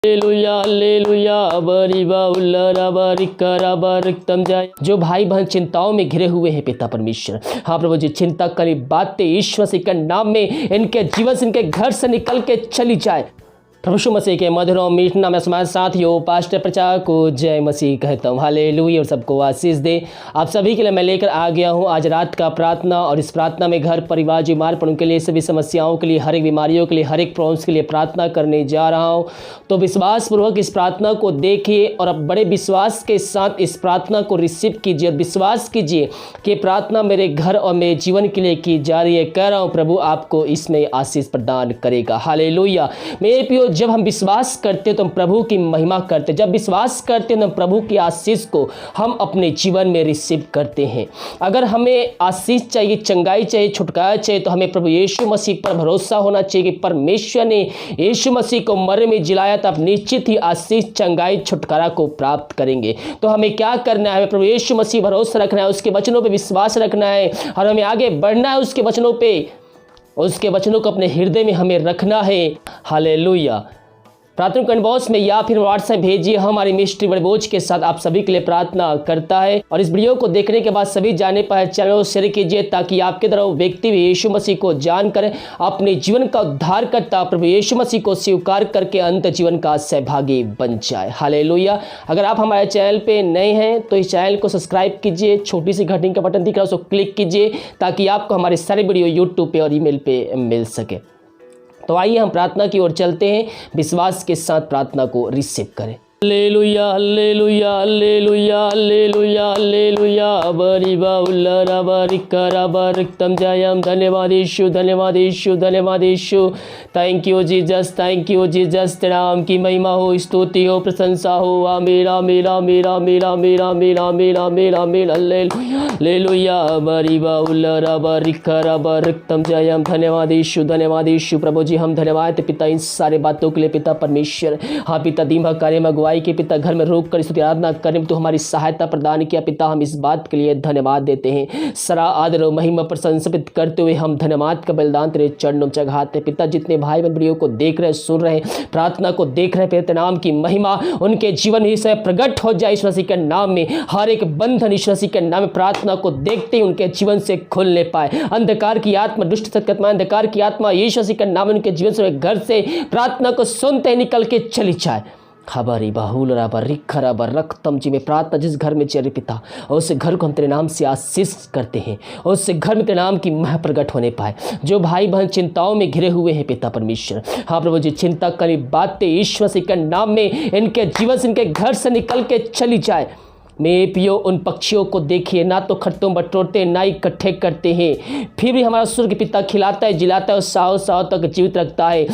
Hallelujah hallelujah बरिबा उल्लरा बरिकरा बरिकतम जाय। जो भाई बहन चिंताओं में घिरे हुए हैं पिता परमेश्वर, हाँ प्रभु जी, चिंता करी बातें ईश्वर मसीह के नाम में इनके जीवन से, इनके घर से निकल के चली जाए। प्रभु यीशु मसीह के मधुर और मीठ नाम में समाज साथियों, पास्टर प्रचारक को जय मसीह कहता हूँ। हालेलुया और सबको आशीष दे। आप सभी के लिए मैं लेकर आ गया हूँ आज रात का प्रार्थना, और इस प्रार्थना में घर परिवार बीमार पड़ों के लिए, सभी समस्याओं के लिए, हर एक बीमारियों के लिए, हर एक प्रॉब्लम्स के लिए प्रार्थना करने जा रहा हूँ। तो विश्वासपूर्वक इस प्रार्थना को देखिए और अब बड़े विश्वास के साथ इस प्रार्थना को रिसीव कीजिए। विश्वास कीजिए कि प्रार्थना मेरे घर और मेरे जीवन के लिए की जा रही है। कह रहा हूँ प्रभु आपको इसमें आशीष प्रदान करेगा। हालेलुया। मेरे प्रियो, जब हम विश्वास करते तो हम प्रभु की महिमा करते, जब विश्वास करते तो हम प्रभु की आशीष को हम अपने जीवन में रिसीव करते हैं। अगर हमें आशीष चाहिए, चंगाई चाहिए, छुटकारा चाहिए, तो हमें प्रभु यीशु मसीह पर भरोसा होना चाहिए कि परमेश्वर ने यीशु मसीह को मरने में जिलाया, तब निश्चित ही आशीष, चंगाई, छुटकारा को प्राप्त करेंगे। तो हमें क्या करना है? हमें प्रभु यीशु मसीह भरोसा रखना है, उसके वचनों पर विश्वास रखना है, और हमें आगे बढ़ना है उसके वचनों पे, उसके वचनों को अपने हृदय में हमें रखना है। हालेलुया। प्रार्थना कमेंट बॉक्स में या फिर व्हाट्सएप भेजिए। हमारी मिस्ट्री बड़े बोझ के साथ आप सभी के लिए प्रार्थना करता है। और इस वीडियो को देखने के बाद सभी जाने पर चैनल को शेयर कीजिए, ताकि आपके तरह व्यक्ति भी यीशु मसीह को जानकर अपने जीवन का उद्धार करता प्रभु यीशु मसीह को स्वीकार करके अंत जीवन का सहभागी बन जाए। हालेलुया। अगर आप हमारे चैनल पे नए हैं तो इस चैनल को सब्सक्राइब कीजिए, छोटी सी घंटी का बटन दिख रहा है उसको क्लिक कीजिए, ताकि आपको हमारे सारे वीडियो यूट्यूब पे और ईमेल पे मिल सके। तो आइए हम प्रार्थना की ओर चलते हैं, विश्वास के साथ प्रार्थना को रिसीव करें। Hallelujah hallelujah hallelujah hallelujah hallelujah बरिबा उल्लरा बरिकरा बरिकतम जायम। धन्यवाद यीशु, धन्यवाद यीशु, धन्यवाद यीशु। Thank you Jesus, thank you Jesus. तेरा नाम की महिमा हो, स्तुति हो, प्रशंसा हो। आ मेरा मेरा मेरा मेरा मेरा मेरा मेरा मेरा मेरा हालेलुया बरिबा उल्लरा बरिकरा बरिकतम जायम। धन्यवाद यीशु, धन्यवाद यीशु। प्रभु जी हम धन्यवाद पिता इन सारे बातों के लिए पिता परमेश्वर। हाँ पिता, दिन भर कार्य में के पिता घर में रोक कर स्तुति आराधना करें तो हमारी सहायता प्रदान किया पिता, हम इस बात के लिए धन्यवाद देते हैं। सरा आदर और महिमा प्रशंसित करते हुए हम धन्यवाद का बलिदान तेरे चरणों में चढ़ाते पिता। जितने भाई बहन वीडियो को देख रहे, सुन रहे, प्रार्थना को देख रहे, पिता नाम की महिमा उनके जीवन ही से प्रकट हो जाए। ईश्वर मसीह के नाम में हर एक बंधन ईश्वर मसीह के नाम में प्रार्थना को देखते ही उनके जीवन से खुलने पाए। अंधकार की आत्मा, दुष्ट सत्कर्मा अंधकार की आत्मा ईश्वर मसीह के नाम में उनके जीवन से, घर से प्रार्थना को सुनते निकल के चली जाए। खबरी बाहुल राबर रिखराबर रक्तम जी में प्रार्थना जिस घर में चले पिता, और उस घर को हम तेरे नाम से आशीष करते हैं, और उस घर में तेरे नाम की मह प्रकट होने पाए। जो भाई बहन चिंताओं में घिरे हुए हैं पिता परमेश्वर, हाँ प्रभु जी, चिंता करी बातें ईश्वर मसीह के नाम में इनके जीवन से, इनके घर से निकल के चली जाए। मेरे पियो, उन पक्षियों को देखिए, ना तो खट्टों बटोरते, ना इकट्ठे करते हैं, फिर भी हमारा स्वर्ग पिता खिलाता है, जिलाता है और सालों सालों तक जीवित रखता है।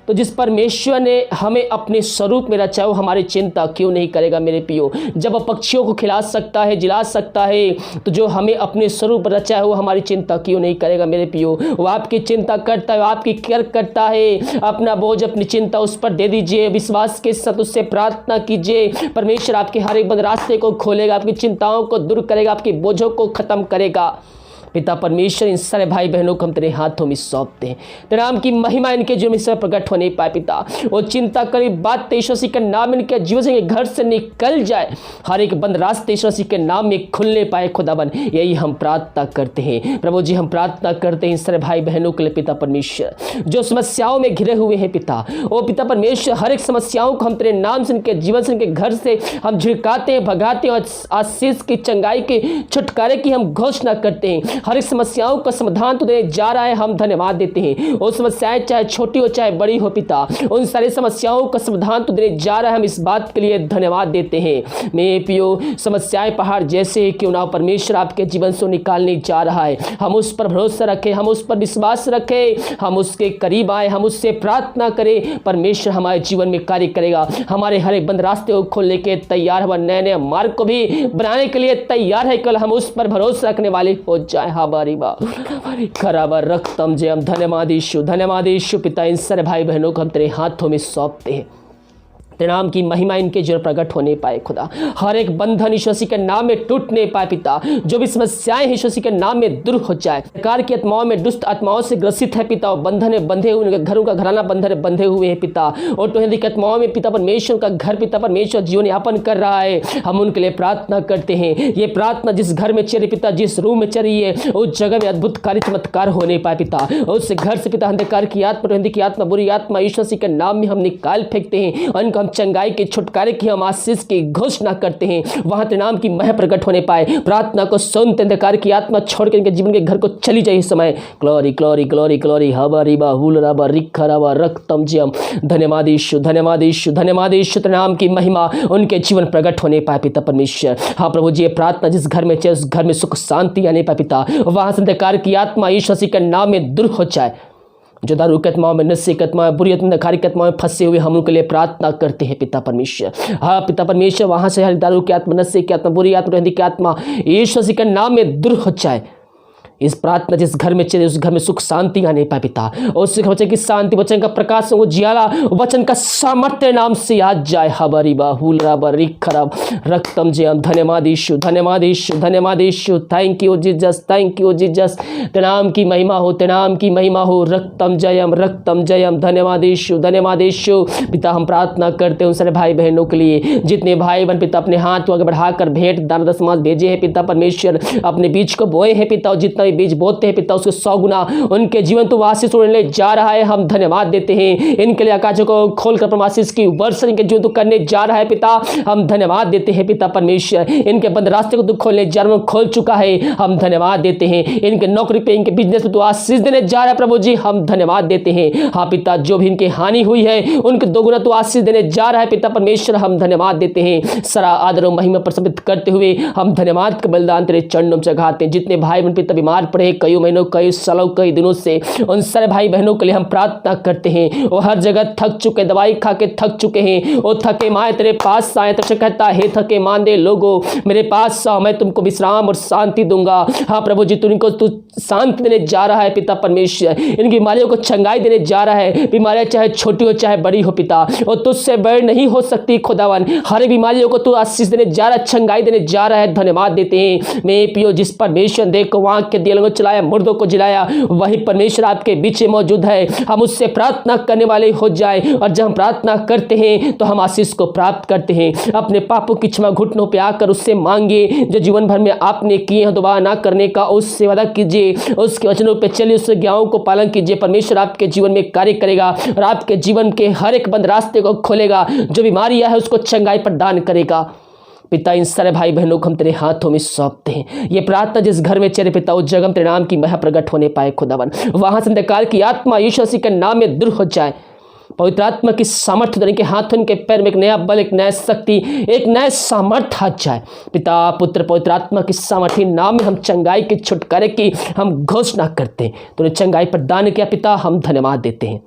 तो जिस परमेश्वर ने हमें अपने स्वरूप में रचा, वो हमारी चिंता क्यों नहीं करेगा मेरे पियो? जब वो पक्षियों को खिला सकता है, जिला सकता है, तो जो हमें अपने स्वरूप रचा है वो हमारी चिंता क्यों नहीं करेगा मेरे पियो? वो आपकी चिंता करता है, वो आपकी केयर करता है। अपना बोझ, अपनी चिंता उस पर दे दीजिए, विश्वास के साथ उससे प्रार्थना कीजिए। परमेश्वर आपके हर एक बंद रास्ते को खोलेगा, आपकी चिंताओं को दूर करेगा, आपकी बोझों को खत्म करेगा। पिता परमेश्वर, इन सारे भाई बहनों को हम तेरे हाथों में सौंपते हैं। तेरे नाम की महिमा इनके जीवन में प्रकट होने पाए पिता। वो चिंता करी बात ईश्वर मसीह के नाम इनके जीवन से, घर से निकल जाए, हर एक बंद रास्ते ईश्वर मसीह के नाम में खुलने पाए खुदाबंद। यही हम प्रार्थना करते हैं प्रभु जी। हम प्रार्थना करते हैं इन सारे भाई बहनों के लिए पिता परमेश्वर, जो समस्याओं में घिरे हुए हैं पिता। ओ पिता परमेश्वर, हर एक समस्याओं को हम तेरे नाम से, इनके जीवन से, इनके घर से हम झिड़काते हैं, भगाते हैं, और आशीष की, चंगाई के, छुटकारे की हम घोषणा करते हैं। हर एक समस्याओं का समाधान तो देने जा रहा है, हम धन्यवाद देते हैं। वो समस्याएं चाहे छोटी हो चाहे बड़ी हो पिता, उन सारी समस्याओं का समाधान तो देने जा रहा है, हम इस बात के लिए धन्यवाद देते हैं। मेरे पियो, समस्याएं पहाड़ जैसे क्यों ना परमेश्वर आपके जीवन से निकालने जा रहा है। हम उस पर भरोसा रखें, हम उस पर विश्वास रखें, हम उसके करीब आए, हम उससे प्रार्थना करें। परमेश्वर हमारे जीवन में कार्य करेगा, हमारे हर एक बंद रास्ते को खोलने के तैयार, हमारे नए नए मार्ग को भी बनाने के लिए तैयार है। कल हम उस पर भरोसा रखने वाले हो जाए। खराबर रक्तम जयम। धन्यवाद यीशु, धन्यवाद यीशु पिता। इन सारे भाई बहनों को हम तेरे हाथों में सौंपते हैं। तेरे नाम की महिमा इनके जीवन प्रकट होने पाए खुदा। हर एक बंधन यीशु मसीह के नाम में टूटने पाए पिता। जो भी समस्याएं यीशु मसीह के नाम में दूर हो जाए। प्रकार की आत्माओं में, दुष्ट आत्माओं से ग्रसित है पिता, और बंधन में बंधे हुए, उनके घरों का घराना बंधन में बंधे हुए हैं पिता। और तो हिंदी आत्माओं में पिता परमेश्वर का घर पिता परमेश्वर जीवन यापन कर रहा है, हम उनके लिए प्रार्थना करते हैं। ये प्रार्थना जिस घर में चली पिता, जिस रूम में चली है, उस जगह में अद्भुत कार्य चमत्कार होने पाए पिता। उस घर से पिता अंधकार की आत्मा, हिंदी की आत्मा, बुरी आत्मा यीशु मसीह के नाम में हम निकाल फेंकते हैं। और इनको हम चंगाई के, छुटकारे की, हम आशीष की घोषणा करते हैं। वहां तेरे नाम की मह प्रकट होने पाए। प्रार्थना को सुनते अंधकार की आत्मा छोड़ के इनके जीवन के घर को चली जाए इस समय। ग्लोरी ग्लोरी ग्लोरी ग्लोरी हबा रिबा हुल रबा रिखा रबा रक्तम जयम। धन्यवाद यीशु, धन्यवाद यीशु, धन्यवाद यीशु। तेरे नाम की महिमा उनके जीवन प्रकट होने पाए पिता परमेश्वर। हाँ प्रभु जी, ये प्रार्थना जिस घर में चाहे उस घर में सुख शांति आने पाए पिता। वहां से अंधकार की आत्मा यीशु मसीह के नाम में दूर हो जाए। जो दारू की आत्माओं में, नशे की आत्माओं में, बुरी अंधकार की आत्माओं में फंसे हुए हम उनके लिए प्रार्थना करते हैं पिता परमेश्वर। हाँ पिता परमेश्वर, वहां से हर दारू की आत्मा, नशे की आत्मा, बुरी आत्मा, हिंदी की आत्मा यीशु मसीह के नाम में दूर हो जाए। इस प्रार्थना जिस घर में चले उस घर में सुख शांति आने पाए पिता। और उस वचन की शांति, वचन का प्रकाश, वो जियाला, वचन का सामर्थ्य नाम से आ जाए। हबरी बाहुल रबरी खराब रक्तम जयम। धन्यवाद यीशु, धन्यवाद यीशु, धन्यवाद यीशु। Thank you Jesus, thank you Jesus. तेरे नाम की महिमा हो, तेरे नाम की महिमा हो। रक्तम जयम, रक्तम जयम। धन्यवाद यीशु, धन्यवाद यीशु। पिता हम प्रार्थना करते हैं उन सारे भाई बहनों के लिए जितने भाई बहन पिता अपने हाथ को आगे बढ़ाकर भेंट दान दशमांश भेजे हैं पिता परमेश्वर। अपने बीज को बोए हैं पिता, और जितना बीज बोते हैं पिता उसके 100 गुना उनके जीवन तो आशीष उड़ने जा रहा है। हम धन्यवाद देते हैं इनके लिए। आकाशों को खोलकर आशीष की वर्षा इनके जीवन तो करने जा रहा है पिता। हम धन्यवाद देते हैं पिता परमेश्वर। इनके बंद रास्ते को तो खोलने जा रहा है, खोल चुका है। हम धन्यवाद देते हैं। इनके नौकरी पे, इनके बिजनेस पे तो आशीष देने जा रहा है प्रभु जी। हम धन्यवाद देते हैं। हाँ पिता, जो भी इनकी हानि हुई है उनके 2 गुना तो आशीष देने जा रहा है पिता परमेश्वर। हम धन्यवाद देते हैं। सारा आदर और महिमा प्रसन्नित करते हुए हम धन्यवाद का बलिदान तेरे चरणों में चढ़ाते हैं। जितने भाई बहन पिता बीमार पड़े कई महीनों, कई सालों, कई दिनों से, उन सारे भाई बहनों के लिए हम प्रार्थना करते हैं। वो हर जगह थक चुके, दवाई खा के थक चुके हैं। वो थके माए तेरे पास आए, तो कहता है थके मांदे लोगो मेरे पास आओ, मैं तुमको विश्राम और शांति दूंगा। हाँ प्रभु जी, तू शांति देने जा रहा है पिता परमेश्वर। इनकी बीमारियों को चंगाई देने जा रहा है। बीमारियां चाहे छोटी हो चाहे बड़ी हो पिता, और तुझसे बड़ी नहीं हो सकती खुदावन। हर बीमारियों को तू आशीष देने जा रहा है, चंगाई देने जा रहा है। धन्यवाद देते हैं। मैं पियो जिस परमेश्वर देखो वहां के दिलों को चलाया, मुर्दों को जिलाया, वही परमेश्वर आपके बीच में मौजूद है। हम उससे प्रार्थना करने वाले हो जाए, और जब हम प्रार्थना करते हैं तो हम आशीष को प्राप्त करते हैं। अपने पापों की क्षमा घुटनों पे आकर उससे मांगिए। जो जीवन भर में आपने किए हैं दोबारा ना करने का उससे वादा कीजिए। उसके वचनों पे चलिए, उसके ज्ञाओं को पालन कीजिए। परमेश्वर आपके जीवन में कार्य करेगा और आपके जीवन के हर एक बंद रास्ते को खोलेगा। जो बीमारियां है उसको चंगाई प्रदान करेगा। पिता, इन सारे भाई बहनों को हम तेरे हाथों में सौंपते हैं। ये प्रार्थना जिस घर में चले पिता, उस जगह तेरे नाम की मह प्रकट होने पाए खुदावन। वहां से अंधकार की आत्मा यीशु मसीह के नाम में दूर हो जाए। पवित्र आत्मा की सामर्थ्य देने के हाथों के पैर में एक नया बल, एक नया शक्ति, एक नया सामर्थ्य आ जाए। पिता, पुत्र, पवित्र आत्मा की सामर्थ्य नाम में हम चंगाई के, छुटकारे की हम घोषणा करते हैं। तूने चंगाई प्रदान किया पिता, हम धन्यवाद देते हैं।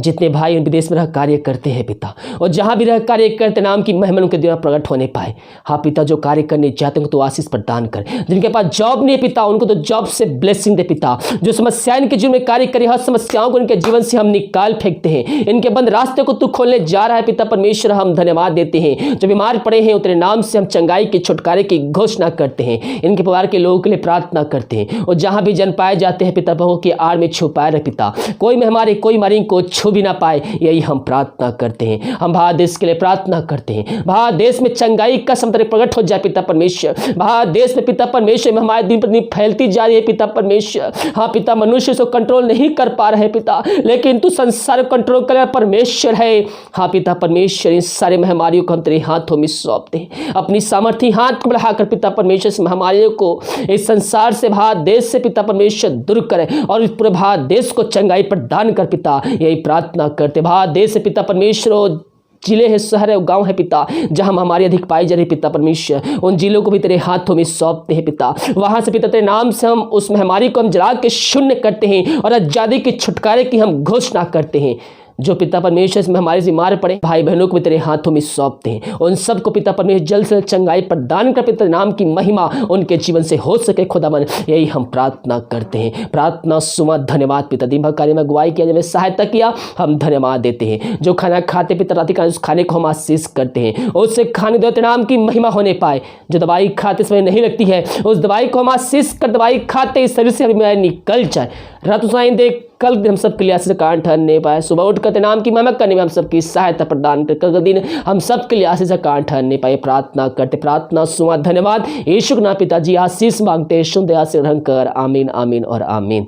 जितने भाई विदेश में रह कार्य करते हैं पिता, और जहां भी रह कार्य करते नाम की महिमा उनके द्वारा प्रकट होने पाए। हाँ पिता, जो कार्य करने जाते हैं तो आशीष प्रदान कर। जिनके पास जॉब नहीं है पिता, उनको तो जॉब से ब्लेसिंग दे पिता। जो समस्याएं इनके जीवन में कार्य करे, हर समस्याओं को इनके जीवन से हम निकाल फेंकते हैं। इनके बंद रास्ते को तू खोलने जा रहा है पिता परमेश्वर। हम धन्यवाद देते हैं। जो बीमार पड़े हैं उतने नाम से हम चंगाई के, छुटकारे की घोषणा करते हैं। इनके परिवार के लोगों के लिए प्रार्थना करते हैं। और जहां भी जन पाए जाते हैं पिता, बहु की आड़ में छुपाए रहे पिता। कोई में हमारे, कोई मारी को छू भी ना पाए, यही हम प्रार्थना करते हैं। हम भारत देश के लिए प्रार्थना करते हैं। भारत देश में चंगाई का समतल प्रकट हो जाए पिता परमेश्वर। भारत देश में पिता परमेश्वर में हमारे दिन प्रतिदिन फैलती जा रही है पिता परमेश्वर। हाँ पिता, मनुष्य इसको कंट्रोल नहीं कर पा रहे पिता, लेकिन तू संसार को कंट्रोल कर परमेश्वर है। हाँ पिता परमेश्वर, इन सारे महामारियों को हम तेरे हाथों में सौंपते हैं। अपनी सामर्थ्य हाथ को बढ़ाकर पिता परमेश्वर इस महामारियों को इस संसार से, भारत देश से पिता परमेश्वर दूर करे, और इस पूरे भारत देश को चंगाई प्रदान कर पिता। यही प्रार्थना करते। भारत देश से पिता परमेश्वर, जिले हैं, शहर है, गांव है पिता, जहां हमारी अधिक पाई जा रही पिता परमेश्वर, उन जिलों को भी तेरे हाथों में सौंपते हैं पिता। वहां से पिता तेरे नाम से हम उस महामारी को हम जला के शून्य करते हैं, और आजादी की, छुटकारे की हम घोषणा करते हैं। जो पिता परमेश्वर इसमें हमारे बीमार पड़े भाई बहनों को भी तेरे हाथों में सौंपते हैं। उन सबको पिता परमेश्वर जल्द से चंगाई प्रदान कर पिता नाम की महिमा उनके जीवन से हो सके खुदावन, यही हम प्रार्थना करते हैं। प्रार्थना सुमा धन्यवाद पिता, दिन भर कार्य में अगुवाई किया, जब सहायता किया, हम धन्यवाद देते हैं। जो खाना खाते पिता रात का उस खाने को हम आशीष करते हैं, उससे खाने दो तेरे नाम की महिमा होने पाए। जो दवाई खाते समय नहीं लगती है उस दवाई को हम आशीष कर दवाई खाते इस शरीर से हमें निकल जाए। रात साइन देख कल हम सबके लिए आशीष का ठहरने पाए, सुबह उठ कर नाम की महिमा करने में हम सबकी सहायता प्रदान कर कल दिन हम सबके लिए आशीष का ठहरने पाए। प्रार्थना करते, प्रार्थना सुना धन्यवाद यीशु के नाम पिताजी आशीष मांगते, शुद्ध आशीष ग्रहण कर, आमीन आमीन और आमीन।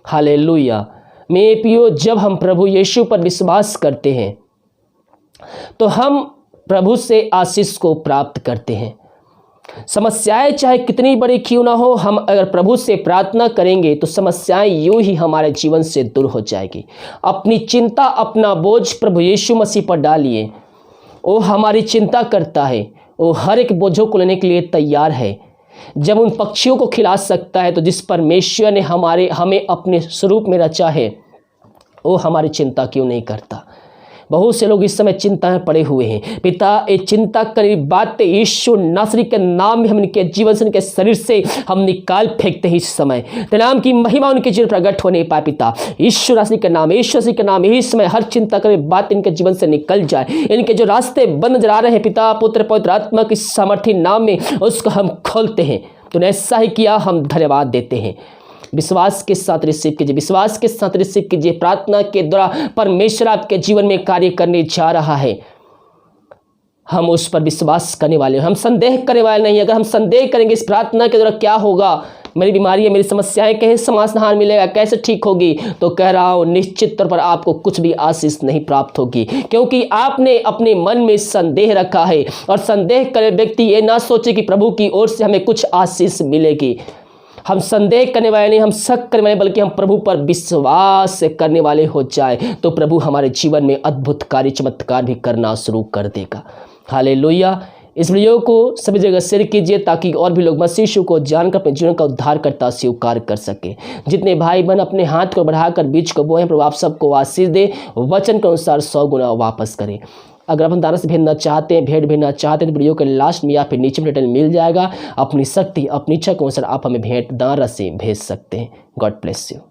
हालेलुया। मेरे प्रियो, जब हम प्रभु यीशु पर विश्वास करते हैं तो हम प्रभु से आशीष को प्राप्त करते हैं। समस्याएं चाहे कितनी बड़ी क्यों ना हो, हम अगर प्रभु से प्रार्थना करेंगे तो समस्याएं यूं ही हमारे जीवन से दूर हो जाएगी। अपनी चिंता, अपना बोझ प्रभु यीशु मसीह पर डालिए, वो हमारी चिंता करता है, वो हर एक बोझों को लेने के लिए तैयार है। जब उन पक्षियों को खिला सकता है तो जिस परमेश्वर ने हमें अपने स्वरूप में रचा है, वो हमारी चिंता क्यों नहीं करता। बहुत से लोग इस समय चिंता में पड़े हुए हैं। पिता, ये चिंता करी बातें यीशु नासरी के नाम में हम इनके जीवन से, इनके शरीर से हम निकाल फेंकते हैं। इस समय तेरे नाम की महिमा उनके जीवन प्रकट होने पाए। पिता यीशु नासरी के नाम, यीशु मसीह के नाम, इस समय हर चिंता करी बात इनके जीवन से निकल जाए। इनके जो रास्ते बंद नजर आ रहे हैं पिता, पुत्र पवित्र आत्मा की सामर्थ्य नाम में उसको हम खोलते हैं। तूने ऐसा ही किया, हम धन्यवाद देते हैं। विश्वास के साथ रिसीव कीजिए, विश्वास के साथ रिसीव कीजिए। प्रार्थना के द्वारा परमेश्वर आपके जीवन में कार्य करने जा रहा है। हम उस पर विश्वास करने वाले हैं, हम संदेह करने वाले नहीं। अगर हम संदेह करेंगे इस प्रार्थना के द्वारा क्या होगा, मेरी बीमारी है, मेरी समस्याएं कैसे समाधान मिलेगा, कैसे ठीक होगी, तो कह रहा हूं निश्चित तौर पर आपको कुछ भी आशीष नहीं प्राप्त होगी, क्योंकि आपने अपने मन में संदेह रखा है। और संदेह करे व्यक्ति ये ना सोचे कि प्रभु की ओर से हमें कुछ आशीष मिलेगी। हम संदेह करने वाले नहीं, हम शक करने वाले, बल्कि हम प्रभु पर विश्वास करने वाले हो जाए तो प्रभु हमारे जीवन में अद्भुत कार्य चमत्कार भी करना शुरू कर देगा। हालेलुया। इस वीडियो को सभी जगह शेयर कीजिए ताकि और भी लोग मसीह यीशु को जानकर अपने जीवन का उद्धार करता स्वीकार कर सके। जितने भाई बहन अपने हाथ को बढ़ाकर बीज को बोए, प्रभु आप सबको आशीष दे, वचन के अनुसार 100 गुना वापस करें। अगर आप दान से भेजना चाहते हैं, भेंट भेजना चाहते हैं तो वीडियो के लास्ट में या फिर नीचे में डिटेल मिल जाएगा। अपनी शक्ति, अपनी इच्छा के अनुसार आप हमें भेंट दान राशि भेज सकते हैं। God bless you.